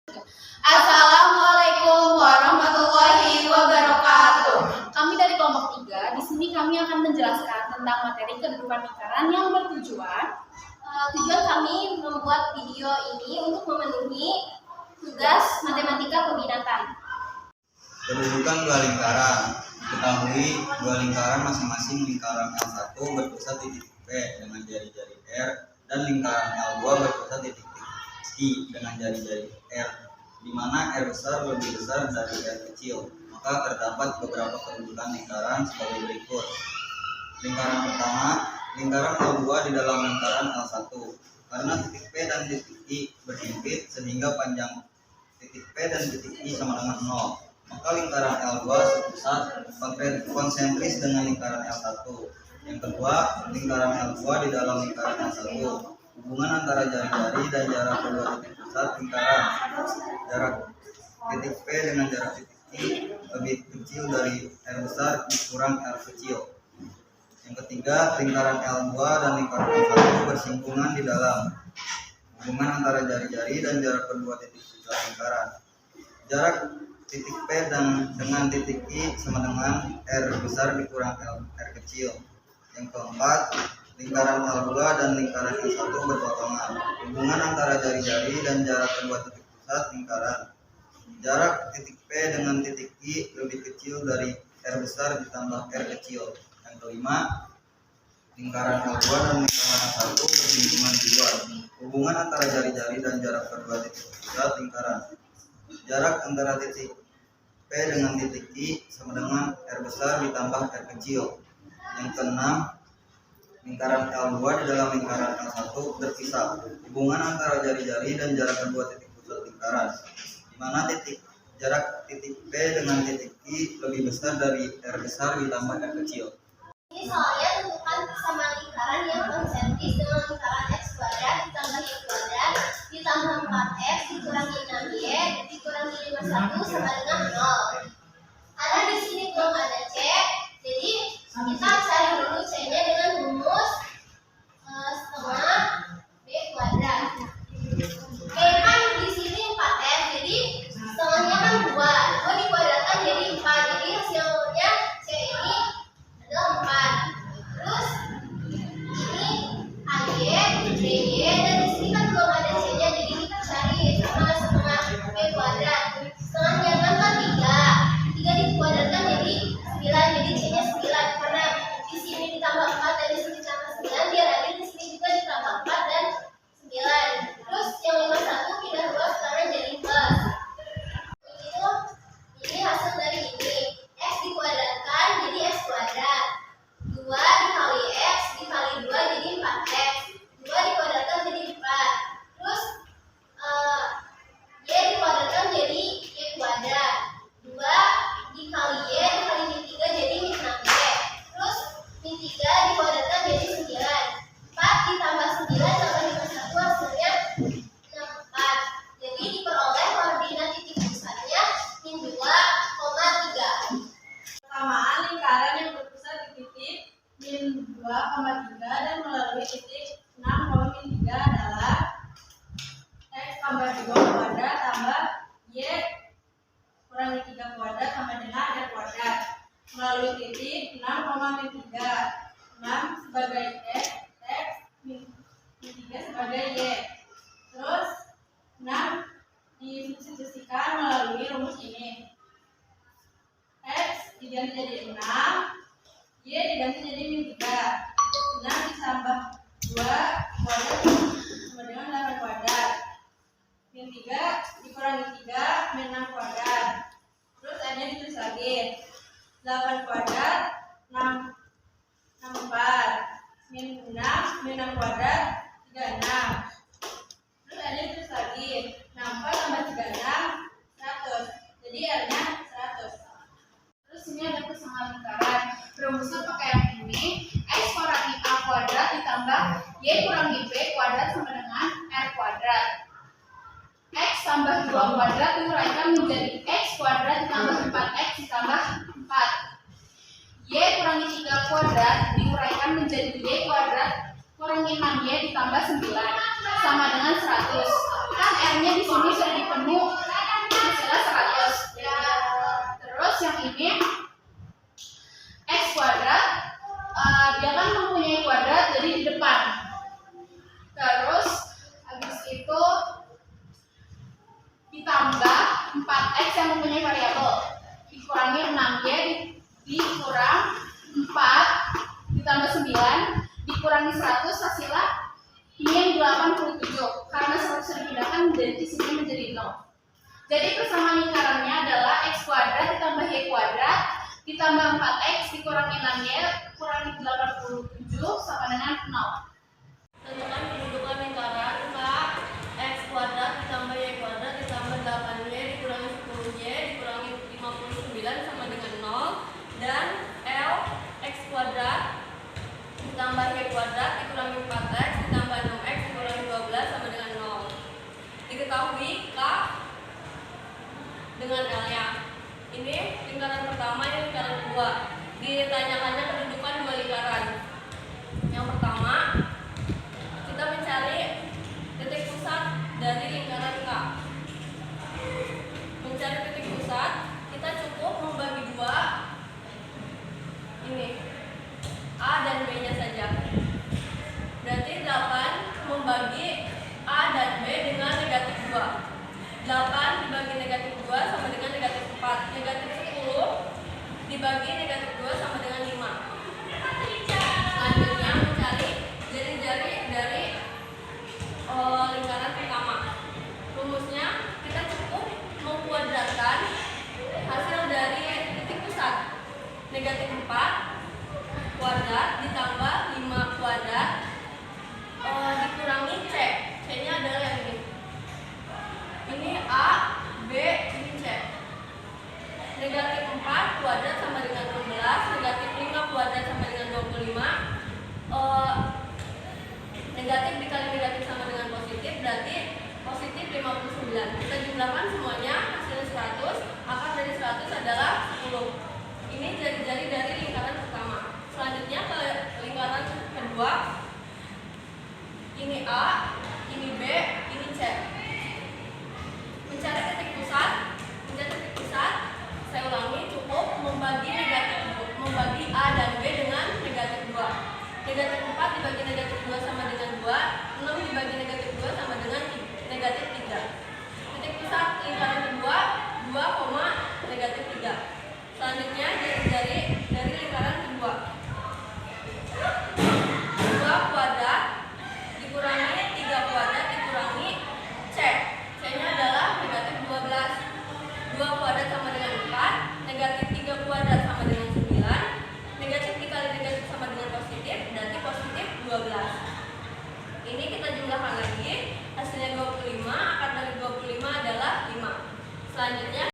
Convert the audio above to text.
Assalamualaikum warahmatullahi wabarakatuh. Kami dari kelompok 3, di sini kami akan menjelaskan tentang materi kehidupan lingkaran yang tujuan kami membuat video ini untuk memenuhi tugas matematika peminatan. Kedudukan dua lingkaran. Ketahui dua lingkaran masing-masing lingkaran L1 berpusat di titik P dengan jari-jari R dan lingkaran L2 berpusat di titik I dengan jari-jari R, di mana R besar lebih besar dari R kecil. Maka terdapat beberapa kedudukan lingkaran sebagai berikut. Lingkaran pertama, lingkaran L2 di dalam lingkaran L1. Karena titik P dan titik I berhimpit sehingga panjang titik P dan titik I sama dengan 0. Maka lingkaran L2 sepusat konsentris dengan lingkaran L1. Yang kedua, lingkaran L2 di dalam lingkaran L1. Hubungan antara jari-jari dan jarak kedua titik pusat lingkaran. Jarak titik P dengan jarak titik I lebih kecil dari R besar dikurang R kecil. Yang ketiga, lingkaran L2 dan lingkaran L1 bersinggungan di dalam. Hubungan antara jari-jari dan jarak kedua titik pusat lingkaran. Jarak titik P dengan titik I sama dengan R besar dikurang R kecil. Yang keempat, lingkaran L2 dan lingkaran L1 berpotongan. Hubungan antara jari-jari dan jarak kedua titik pusat lingkaran. Jarak titik P dengan titik I lebih kecil dari R besar ditambah R kecil. Yang kelima, lingkaran L2 dan lingkaran L1 bersinggungan di luar. Hubungan antara jari-jari dan jarak kedua titik pusat lingkaran. Jarak antara titik P dengan titik I sama dengan R besar ditambah R kecil. Yang keenam, lingkaran L2 di dalam lingkaran L1 berpisah. Hubungan antara jari-jari dan jarak kedua titik pusat lingkaran, di mana jarak titik P dengan titik I lebih besar dari R besar ditambah R kecil. Ini soalnya tentukan persamaan lingkaran yang konsentris dengan lingkaran X kuadrat ditambah Y kuadrat ditambah 4X dikurangi 6Y dikurangi 51 sama dengan 0. Karena di sini belum ada C, jadi kita cari dulu C-nya dengan rumus setengah B kuadrat. B kan di sini 4X, jadi setengahnya kan 2 dikuadratkan jadi 4, jadi hasilnya C ini adalah 4. Terus ini AY, BY, dan di sini kan belum ada C-nya, jadi kita cari sama setengah B kuadrat. Setengahnya kan 3 dikuadratkan jadi 9, jadi C-nya 9. Karena di sini ditambah 4 dan di sini ditambah 9, biar ada di sini juga ditambah 4 dan 9. Terus yang 51 pindah 2 sekarang jadi plus. Ini hasil dari ini. X dikuadratkan jadi X kuadrat. 2 dikali X dikali 2 jadi 4X. 2 dikuadratkan jadi 4. Terus Y dikuadratkan jadi Y kuadrat. 2 dikali Y dikali min 3 jadi min 6Y. Terus min 3 dikuadratkan jadi 9. 4 ditambah 9 tambah dengan 1 hasilnya 64. Jadi diperoleh koordinat titik pusatnya min 2,3. Persamaan lingkaran yang berpusat di titik min 2,3 dan melalui titik 6,3 adalah X tambah 2 kuadrat tambah Y kurangi 3 kuadrat sama dengan R kuadrat. Melalui titik 6,3, 6 sebagai X min 3 sebagai Y. Terus 6 disubstitusikan melalui rumus ini. X diganti jadi 6, Y diganti jadi min 3. 6 ditambah 2 kuadrat sama dengan 8 kuadrat. Min 3 dikurangi 3, min 6 kuadrat. Terus N-nya ditulis lagi. 8 kuadrat, 64. Min 6, min 6 kuadrat, 36. Terus N-nya ditulis lagi. 64 tambah 36, 100. Jadi R-nya 100. Terus ini ada persamaan lingkaran. Rumusnya pakai yang ini. X kurangi A kuadrat ditambah Y kurangi B kuadrat sama dengan R kuadrat. X tambah 2 kuadrat diuraikan menjadi X kuadrat ditambah 4X ditambah 4. Y kurangi 3 kuadrat diuraikan menjadi Y kuadrat kurangi 6Y ditambah 9 sama dengan 100. Kan R-nya di sini sudah dipenuhi ini X kuadrat, dia kan mempunyai kuadrat jadi di depan. Terus habis itu ditambah 4X yang mempunyai variabel, dikurangi 6Y dikurang 4 ditambah 9 dikurangi 100, hasilnya ini yang 87. Karena 100 dipindahkan dari sini menjadi 0. Jadi persamaan lingkarannya adalah X kuadrat ditambah Y kuadrat ditambah 4X dikurangi 6Y kurangi 87 sama dengan 0. Tentukan kedudukan lingkaran K X kuadrat ditambah Y kuadrat ditambah 8Y dikurangi 10Y dikurangi 59 sama dengan 0, dan L X kuadrat ditambah Y kuadrat dikurangi 4X ditambah 6X dikurangi 12 sama dengan 0. Diketahui K dengan L-nya. Ini lingkaran pertama, ini lingkaran kedua. Ditanyakannya kedudukan dua lingkaran. Yang pertama, kita mencari titik pusat dari lingkaran K. Mencari titik pusat, kita cukup membagi dua ini A dan B nya saja. Berarti 8 membagi A dan B dengan negatif 2. 8 dibagi negatif 2 sama dengan negatif 4. Negatif 10 dibagi negatif 2 sama dengan 5. Selanjutnya mencari jari-jari dari lingkaran pertama. Rumusnya kita cukup mengkuadratkan hasil dari titik pusat. Negatif 4 kuadrat ditambah 5 kuadrat dikurangi C. C nya adalah yang ini. Ini A, B, ini C. Negatif 4 kuadrat sama dengan 16, negatif 5 kuadrat sama dengan 25. Negatif dikali negatif sama dengan positif, berarti positif 59. Kita jumlahkan semuanya, hasilnya 100. Akar dari 100 adalah 10. Ini jari-jari dari lingkaran pertama. Selanjutnya ke lingkaran kedua. Ini A, ini B, ini C. Mencari titik pusat, saya ulangi, cukup membagi A dan B dengan negatif 2. Negatif 4 dibagi negatif 2 sama dengan 2, 6 dibagi negatif 2 sama dengan negatif 3. Titik pusat lingkaran kedua 2, negatif 3. Selanjutnya jari-jari dari lingkaran kedua. 2 kuadrat dikurangi 3 kuadrat dikurangi C. C-nya adalah negatif 12. 2 kuadrat sama dengan 4, negatif 3 kuadrat sama dengan 9, negatif dikali negatif sama dengan positif, berarti positif 12. Ini kita jumlahkan lagi, hasilnya 25, akar dari 25 adalah 5. Selanjutnya